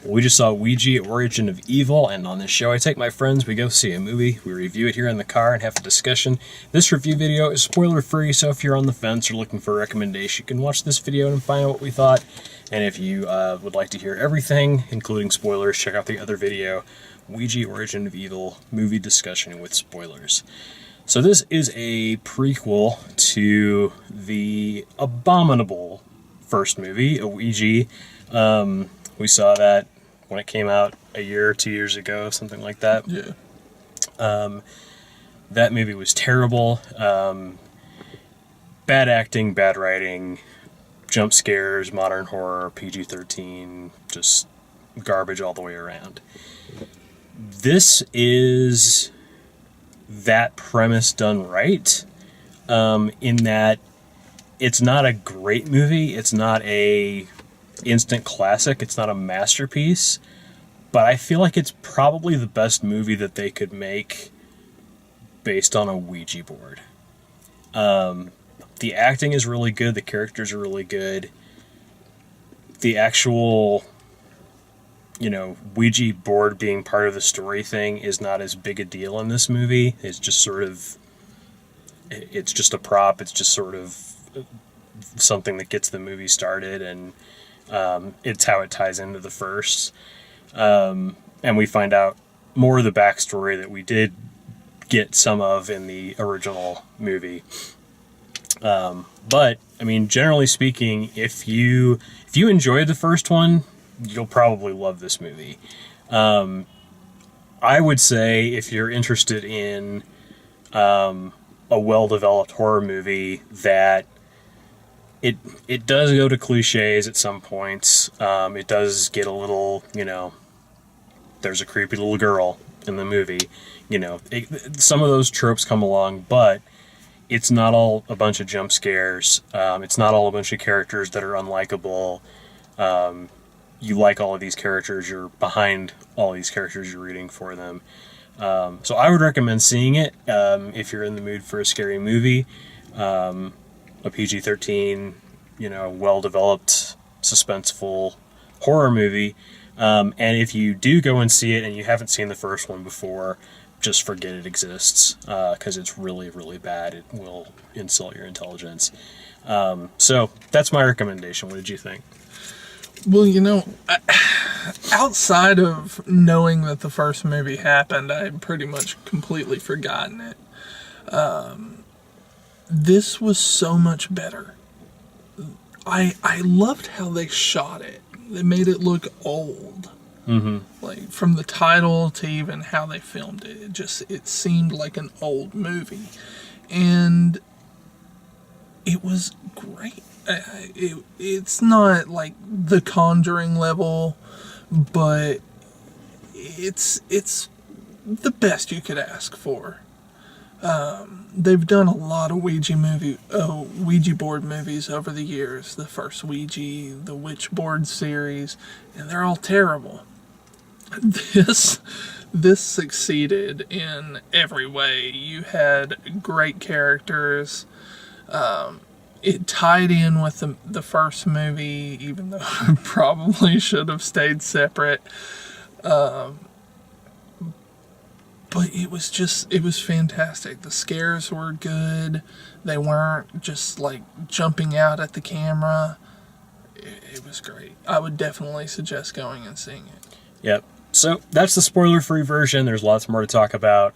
We just saw Ouija, Origin of Evil, and on this show I take my friends, we go see a movie, we review it here in the car and have a discussion. This review video is spoiler free, so if you're on the fence or looking for a recommendation, you can watch this video and find out what we thought. And if you would like to hear everything, including spoilers, check out the other video, Ouija, Origin of Evil, movie discussion with spoilers. So this is a prequel to the abominable first movie, Ouija. We saw that when it came out a year or 2 years ago, something like that. Yeah. That movie was terrible. Bad acting, bad writing, jump scares, modern horror, PG-13, just garbage all the way around. This is that premise done right, in that it's not a great movie, it's not a instant classic, it's not a masterpiece, but I feel like it's probably the best movie that they could make based on a Ouija board. The acting is really good, the characters are really good, the actual, Ouija board being part of the story thing is not as big a deal in this movie. It's just it's just a prop, it's just sort of something that gets the movie started, and it's how it ties into the first. And we find out more of the backstory that we did get some of in the original movie. But, generally speaking, if you enjoyed the first one, you'll probably love this movie. I would say if you're interested in a well-developed horror movie that it does go to cliches at some points. It does get a little, there's a creepy little girl in the movie. Some of those tropes come along, but it's not all a bunch of jump scares. It's not all a bunch of characters that are unlikable. You like all of these characters. You're behind all these characters. You're rooting for them. So I would recommend seeing it if you're in the mood for a scary movie. A PG-13, well-developed, suspenseful horror movie. And if you do go and see it and you haven't seen the first one before, just forget it exists, because it's really, really bad. It will insult your intelligence. So that's my recommendation. What did you think? Well, outside of knowing that the first movie happened, I had pretty much completely forgotten it. This was so much better. I loved how they shot it. They made it look old. Mm-hmm. Like, from the title to even how they filmed it. It seemed like an old movie. And it was great. It's not like The Conjuring level, but it's the best you could ask for. They've done a lot of Ouija board movies over the years. The first Ouija, the Witch Board series, and they're all terrible. This succeeded in every way. You had great characters. It tied in with the first movie, even though it probably should have stayed separate. But it was fantastic. The scares were good. They weren't just like jumping out at the camera. It was great. I would definitely suggest going and seeing it. Yep. So that's the spoiler-free version. There's lots more to talk about.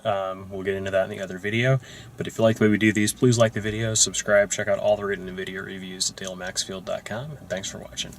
We'll get into that in the other video. But if you like the way we do these, please like the video, subscribe, check out all the written and video reviews at DaleMaxfield.com. And thanks for watching.